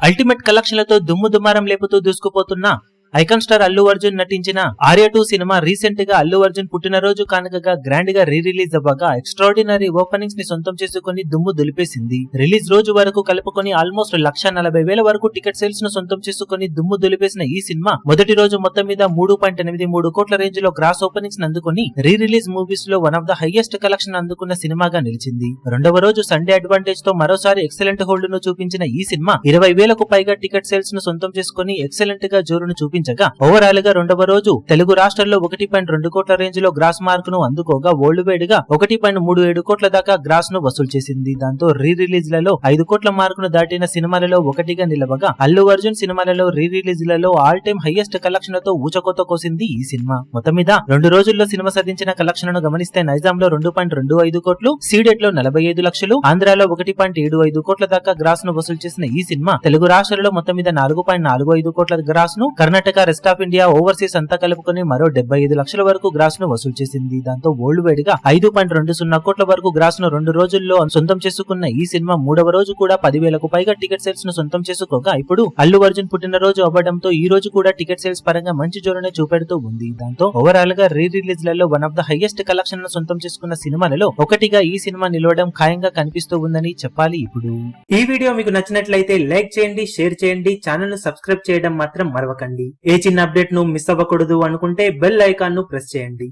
Ultimate కలెక్షన్లతో దుమ్ము దుమారం లేపుతూ దూసుకుపోతున్న icon star Allu Arjun నటించిన ఆర్య 2 సినిమా రీసెంట్ గా అల్లు అర్జున్ పుట్టినరోజు కానుకగా గ్రాండ్ గా రిలీజ్ అవ్వగా ఎక్స్ట్రాడినరీ ఓపెనింగ్స్ ని సొంతం చేసుకుని దుమ్ము దులిపేసింది. రిలీజ్ రోజు వరకు కలుపుకొని ఆల్మోస్ట్ 1,40,000 వరకు టికెట్ సేల్స్ ను సొంతం చేసుకుని దుమ్ము దులిపేసిన ఈ సినిమా మొదటి రోజు మొత్తం మీద 3.83 కోట్ల రేంజ్ లో గ్రాస్ ఓపెనింగ్స్ అందుకుని రిలీజ్ మూవీస్ లో one of the highest collection అందుకున్న సినిమాగా నిలిచింది. రెండవ రోజు సండే అడ్వాంటేజ్ తో మరోసారి ఎక్సలెంట్ హోల్డ్ ను చూపించిన ఈ సినిమా 20,000కు పైగా టికెట్ సేల్స్ ను సొంతం చేసుకుని ఎక్సలెంట్ గా జోరును చూపించగా ఓవరాల్ గా రెండవ రోజు తెలుగు రాష్ట్రాల్లో 1.2 కోట్ల రేంజ్ లో గ్రాస్ మార్క్ ను అందుకోగా వరల్డ్ వైడ్ గా 1.37 కోట్ల దాకా గ్రాస్ ను వసూలు చేసింది. దాంతో రిలీజ్ లలో 5 కోట్ల మార్క్ ను దాటిన సినిమాలలో ఒకటిగా నిలవగా అల్లు అర్జున్ సినిమాలలో రిలీజ్ లలో ఆల్ టైమ్ హైయెస్ట్ కలెక్షన్ తో ఊచకోత కోసింది ఈ సినిమా. మొత్తం మీద 2 రోజుల్లో సినిమా సాధించిన కలెక్షన్ ను గమనిస్తే నైజాంలో 2.25 కోట్లు, సీడెట్ లో 45 లక్షలు, ఆంధ్రాలో 1.75 కోట్ల దాకా గ్రాస్ ను వసూలు చేసిన ఈ సినిమా తెలుగు రాష్ట్రాలలో మొత్తం మీద 4.45 కోట్ల గ్రాస్ ను, Karnataka, rest of India, overseas అంతా కలుపుకొని మరో 75 లక్షల వరకు గ్రాస్ ను వసూలు చేసింది. దాంతో వరల్డ్ వైడ్ గా 5.20 కోట్ల వరకు గ్రాస్ ను 2 రోజుల్లో సొంతం చేసుకున్న ఈ సినిమా మూడవ రోజు కూడా 10,000కు పైగా టికెట్ సేల్స్ ను సొంతం చేసుకోగా ఇప్పుడు అల్లు అర్జున్ పుట్టినరోజు అవ్వడంతో ఈ రోజు కూడా టికెట్ సేల్స్ పరంగా మంచి జోరునే చూపెడుతూ ఉంది. దాంతో ఓవరాల్ గా రిలీజ్ లలో one of the highest collection ను సొంతం చేసుకున్న సినిమాలలో ఒకటిగా ఈ సినిమా నిలవడం ఖాయంగా కనిపిస్తూ ఉందని చెప్పాలి. ఇప్పుడు ఈ వీడియో మీకు నచ్చినట్లయితే లైక్ చేయండి, షేర్ చేయండి, ఛానల్ ను సబ్స్క్రైబ్ చేయడం మాత్రం మరవకండి. ఏ చిన్న అప్డేట్ ను మిస్ అవ్వకూడదు అనుకుంటే బెల్ ఐకాన్ ను ప్రెస్ చేయండి.